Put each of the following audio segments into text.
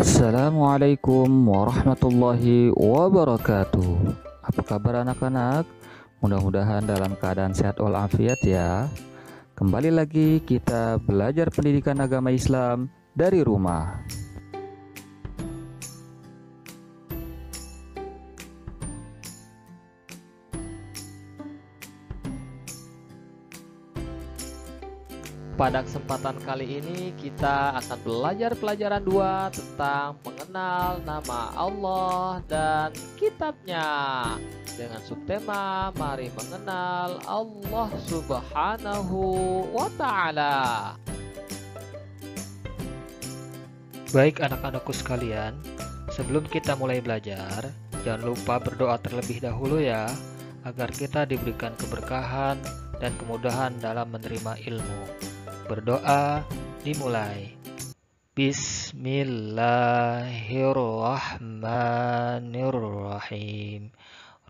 Assalamualaikum warahmatullahi wabarakatuh. Apa kabar anak-anak? Mudah-mudahan dalam keadaan sehat walafiat ya. Kembali lagi kita belajar pendidikan agama Islam dari rumah. Pada kesempatan kali ini kita akan belajar pelajaran 2 tentang mengenal nama Allah dan kitabnya dengan subtema mari mengenal Allah Subhanahu wa Ta'ala. Baik anak-anakku sekalian, sebelum kita mulai belajar, jangan lupa berdoa terlebih dahulu ya, agar kita diberikan keberkahan dan kemudahan dalam menerima ilmu. Berdoa dimulai. Bismillahirrahmanirrahim.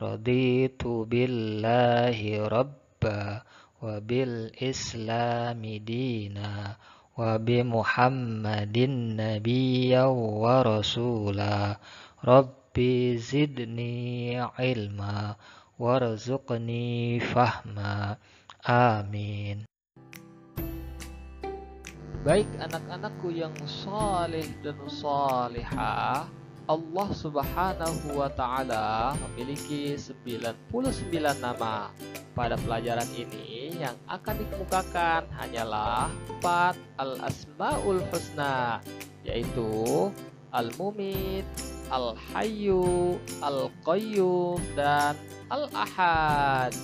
Raditu billahi rabba wa bil islami dina wa bi Muhammadin nabiyya wa rasula. Rabbi zidni ilma warzuqni fahma. Amin. Baik anak-anakku yang saleh dan salihah, Allah Subhanahu wa Ta'ala memiliki 99 nama. Pada pelajaran ini yang akan dikemukakan hanyalah 4 al-asmaul husna, yaitu al-mumit, al-hayyu, al-qayyum, dan al-ahad.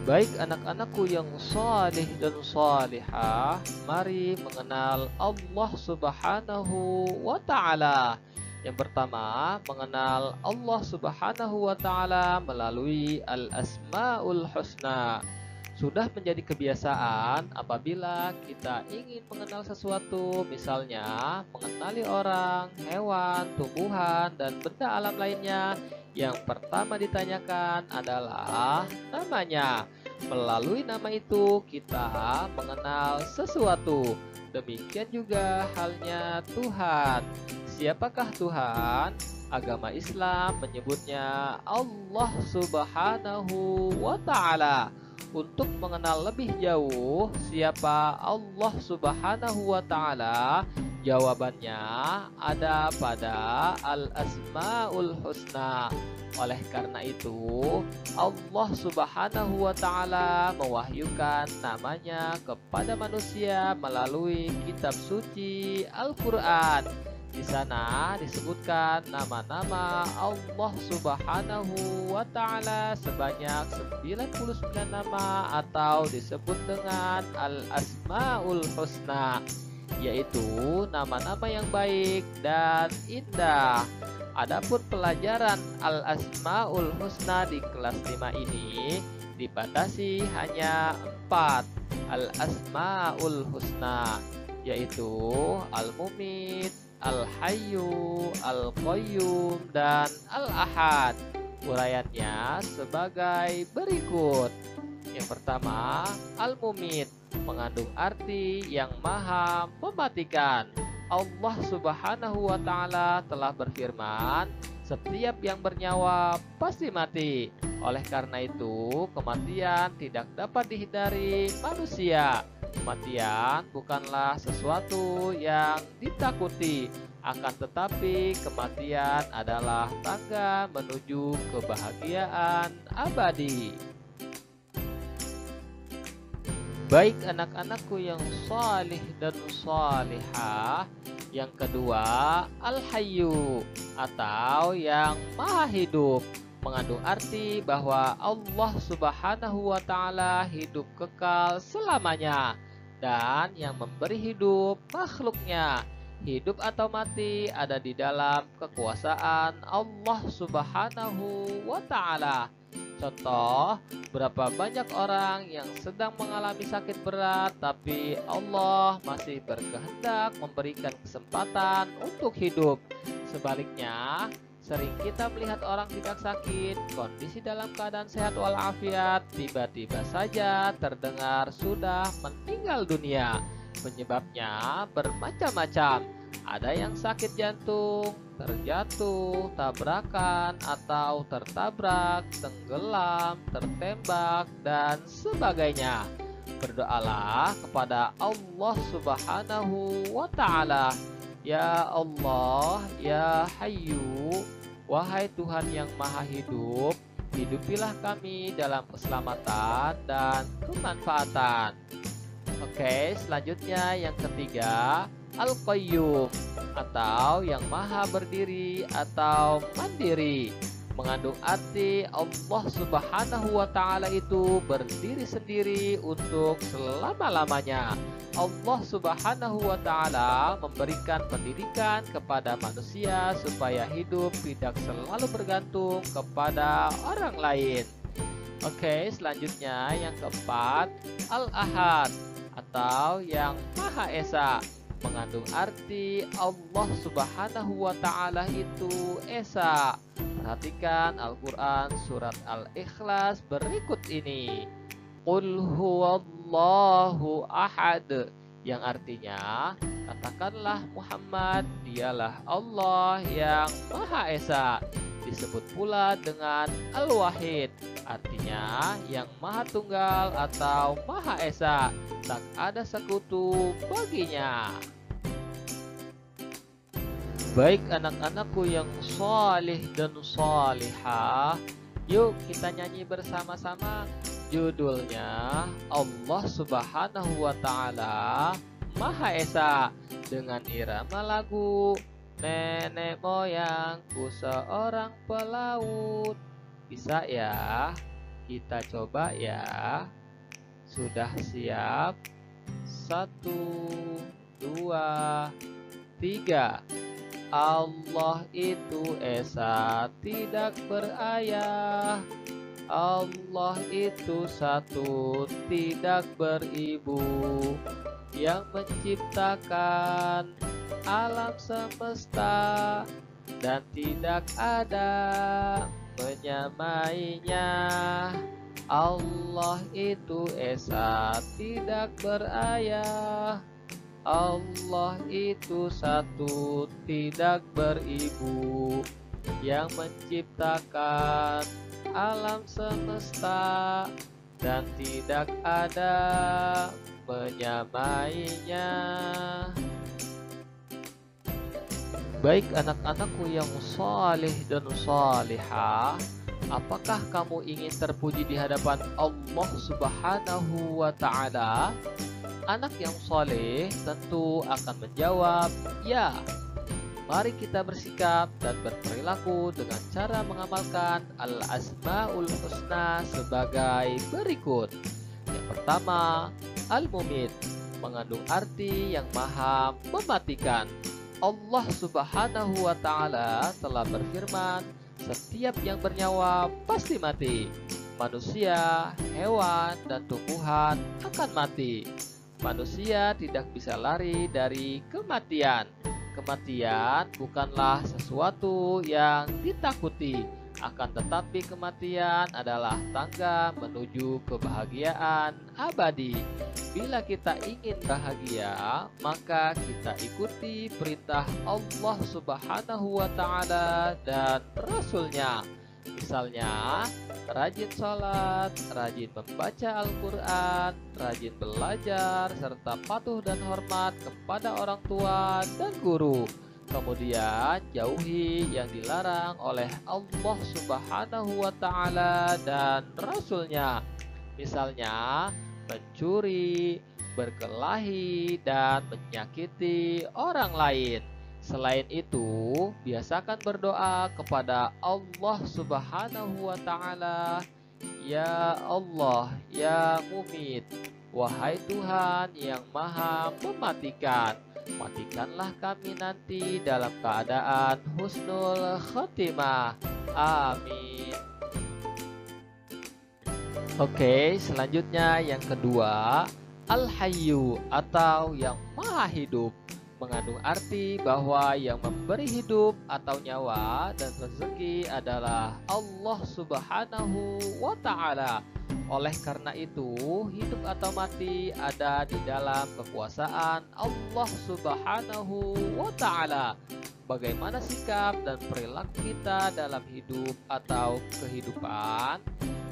Baik anak-anakku yang salih dan salihah, mari mengenal Allah Subhanahu wa Ta'ala. Yang pertama, mengenal Allah Subhanahu wa Ta'ala melalui al-asmaul husna. Sudah menjadi kebiasaan apabila kita ingin mengenal sesuatu, misalnya mengenali orang, hewan, tumbuhan, dan benda alam lainnya, yang pertama ditanyakan adalah namanya. Melalui nama itu kita mengenal sesuatu. Demikian juga halnya Tuhan. Siapakah Tuhan? Agama Islam menyebutnya Allah Subhanahu wa Ta'ala. Untuk mengenal lebih jauh siapa Allah Subhanahu wa Ta'ala, jawabannya ada pada al-asmaul husna. Oleh karena itu, Allah Subhanahu wa Ta'ala mewahyukan namanya kepada manusia melalui kitab suci Al-Qur'an. Di sana disebutkan nama-nama Allah Subhanahu wa Ta'ala sebanyak 99 nama atau disebut dengan Al-Asmaul Husna, yaitu nama-nama yang baik dan indah. Adapun pelajaran Al-Asmaul Husna di kelas 5 ini dibatasi hanya 4 Al-Asmaul Husna, yaitu Al-Mumit, Al-Hayyu, Al-Qayyum, dan Al-Ahad. Uraiannya sebagai berikut. Yang pertama, Al-Mumit mengandung arti yang maha mematikan. Allah Subhanahu wa Ta'ala telah berfirman, setiap yang bernyawa pasti mati. Oleh karena itu, kematian tidak dapat dihindari manusia. Kematian bukanlah sesuatu yang ditakuti, akan tetapi kematian adalah tangga menuju kebahagiaan abadi. Baik anak-anakku yang salih dan salihah, yang kedua Al-Hayyu atau yang maha hidup, mengandung arti bahwa Allah Subhanahu wa Ta'ala hidup kekal selamanya dan yang memberi hidup makhluknya. Hidup atau mati ada di dalam kekuasaan Allah Subhanahu wa Ta'ala. Contoh, berapa banyak orang yang sedang mengalami sakit berat tapi Allah masih berkehendak memberikan kesempatan untuk hidup. Sebaliknya, sering kita melihat orang tidak sakit, kondisi dalam keadaan sehat walafiat, tiba-tiba saja terdengar sudah meninggal dunia. Penyebabnya bermacam-macam. Ada yang sakit jantung, terjatuh, tabrakan, atau tertabrak, tenggelam, tertembak, dan sebagainya. Berdoalah kepada Allah Subhanahu wa Ta'ala. Ya Allah, ya Hayyu, wahai Tuhan yang Maha Hidup, hidupilah kami dalam keselamatan dan kemanfaatan. Oke, selanjutnya yang ketiga, Al-Qayyum atau yang maha berdiri atau mandiri. Mengandung arti Allah Subhanahu wa Ta'ala itu berdiri sendiri untuk selama-lamanya. Allah Subhanahu wa Ta'ala memberikan pendidikan kepada manusia supaya hidup tidak selalu bergantung kepada orang lain. Oke, selanjutnya yang keempat, Al-Ahad atau yang Maha Esa. Mengandung arti Allah Subhanahu wa Ta'ala itu Esa. Perhatikan Al-Quran surat Al-Ikhlas berikut ini. Qul huwallahu ahad, yang artinya, katakanlah Muhammad, dialah Allah yang Maha Esa. Disebut pula dengan Al-Wahid, artinya yang Maha Tunggal atau Maha Esa, tak ada sekutu baginya. Baik anak-anakku yang salih dan salihah, yuk kita nyanyi bersama-sama. Judulnya Allah Subhanahu wa Ta'ala Maha Esa, dengan irama lagu Nenek moyangku seorang pelaut. Bisa ya? Kita coba ya. Sudah siap? 1, 2, 3. Allah itu Esa, tidak berayah. Allah itu satu, tidak beribu, yang menciptakan alam semesta dan tidak ada menyamainya. Allah itu Esa, tidak berayah. Allah itu satu, tidak beribu, yang menciptakan alam semesta dan tidak ada menyamainya. Baik anak-anakku yang saleh dan salihah, apakah kamu ingin terpuji di hadapan Allah Subhanahu wa Ta'ala? Anak yang saleh tentu akan menjawab, ya. Mari kita bersikap dan berperilaku dengan cara mengamalkan Al-Asma'ul Husna sebagai berikut. Yang pertama, Al-Mumit, mengandung arti yang maha mematikan. Allah Subhanahu wa Ta'ala telah berfirman, setiap yang bernyawa pasti mati. Manusia, hewan, dan tumbuhan akan mati. Manusia tidak bisa lari dari kematian. Kematian bukanlah sesuatu yang ditakuti, akan tetapi kematian adalah tangga menuju kebahagiaan abadi. Bila kita ingin bahagia, maka kita ikuti perintah Allah Subhanahu wa Ta'ala dan Rasul-Nya. Misalnya, rajin sholat, rajin membaca Al-Quran, rajin belajar, serta patuh dan hormat kepada orang tua dan guru. Kemudian, jauhi yang dilarang oleh Allah Subhanahu wa Ta'ala dan Rasul-Nya. Misalnya, mencuri, berkelahi, dan menyakiti orang lain. Selain itu, biasakan berdoa kepada Allah Subhanahu wa Ta'ala. Ya Allah, ya Mumit, wahai Tuhan yang maha mematikan, matikanlah kami nanti dalam keadaan husnul khotimah. Amin. Oke, selanjutnya yang kedua, Al-Hayyu atau yang maha hidup. mengandung arti bahwa yang memberi hidup atau nyawa dan rezeki adalah Allah Subhanahu wa Ta'ala. Oleh karena itu, hidup atau mati ada di dalam kekuasaan Allah Subhanahu wa Ta'ala. Bagaimana sikap dan perilaku kita dalam hidup atau kehidupan?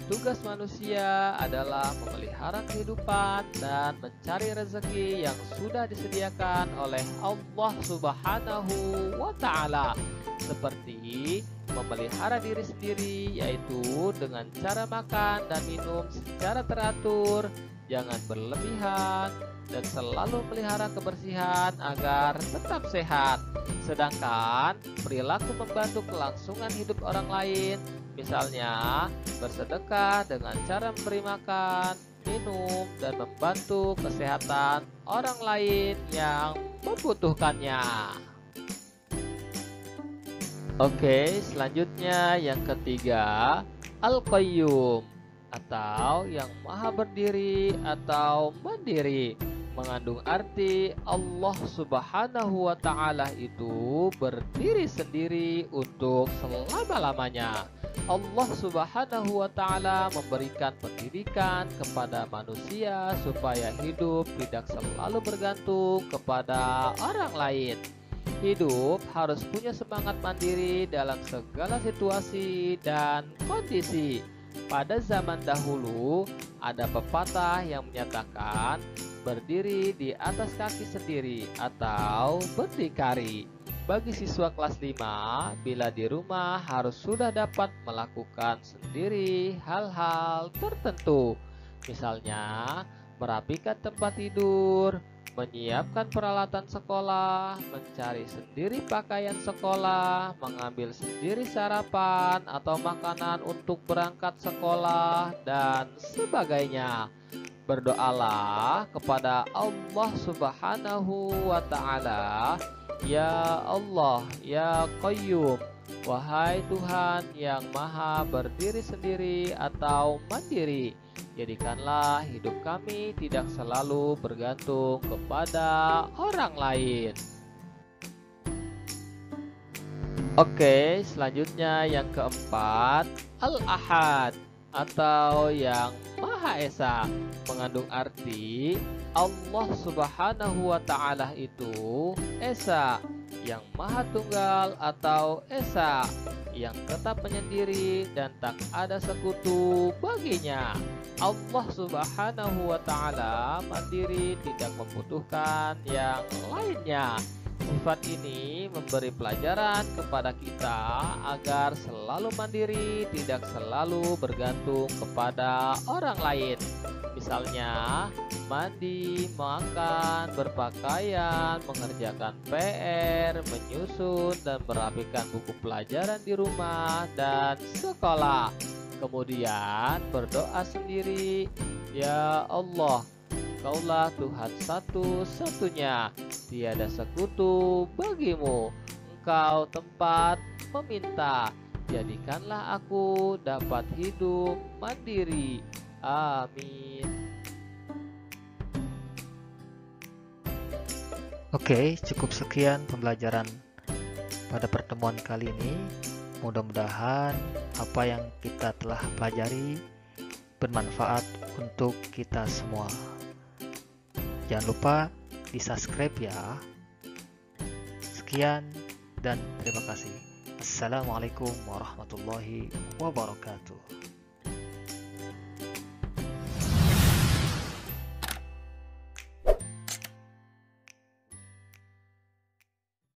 Tugas manusia adalah memelihara kehidupan dan mencari rezeki yang sudah disediakan oleh Allah Subhanahu wa Ta'ala, seperti memelihara diri sendiri, yaitu dengan cara makan dan minum secara teratur, jangan berlebihan, dan selalu melihara kebersihan agar tetap sehat. Sedangkan perilaku membantu kelangsungan hidup orang lain, misalnya bersedekah dengan cara memberi makan, minum, dan membantu kesehatan orang lain yang membutuhkannya. Oke, selanjutnya yang ketiga, Al-Qayyum atau yang maha berdiri atau mandiri, mengandung arti Allah Subhanahu wa Ta'ala itu berdiri sendiri untuk selama-lamanya. Allah Subhanahu wa Ta'ala memberikan pendidikan kepada manusia supaya hidup tidak selalu bergantung kepada orang lain. Hidup harus punya semangat mandiri dalam segala situasi dan kondisi. Pada zaman dahulu, ada pepatah yang menyatakan berdiri di atas kaki sendiri atau berdikari. Bagi siswa kelas 5, bila di rumah harus sudah dapat melakukan sendiri hal-hal tertentu. Misalnya, merapikan tempat tidur, menyiapkan peralatan sekolah, mencari sendiri pakaian sekolah, mengambil sendiri sarapan atau makanan untuk berangkat sekolah, dan sebagainya. Berdoalah kepada Allah Subhanahu wa Ta'ala, Ya Allah, Ya Qayyum, wahai Tuhan yang maha berdiri sendiri atau mandiri, jadikanlah hidup kami tidak selalu bergantung kepada orang lain. Oke, selanjutnya yang keempat, Al-Ahad atau yang Maha Esa, mengandung arti Allah Subhanahu wa Ta'ala itu Esa, yang Maha Tunggal atau Esa, yang tetap menyendiri dan tak ada sekutu baginya. Allah Subhanahu wa Ta'ala mandiri, tidak membutuhkan yang lainnya. Sifat ini memberi pelajaran kepada kita agar selalu mandiri, tidak selalu bergantung kepada orang lain. Misalnya, mandi, makan, berpakaian, mengerjakan PR, menyusun dan merapikan buku pelajaran di rumah dan sekolah. Kemudian berdoa sendiri, Ya Allah, Kaulah Tuhan satu-satunya, tiada sekutu bagimu. Engkau tempat meminta, jadikanlah aku dapat hidup mandiri. Amin. Oke, cukup sekian pembelajaran pada pertemuan kali ini. Mudah-mudahan apa yang kita telah pelajari bermanfaat untuk kita semua. Jangan lupa di subscribe ya. Sekian dan terima kasih. Assalamualaikum warahmatullahi wabarakatuh.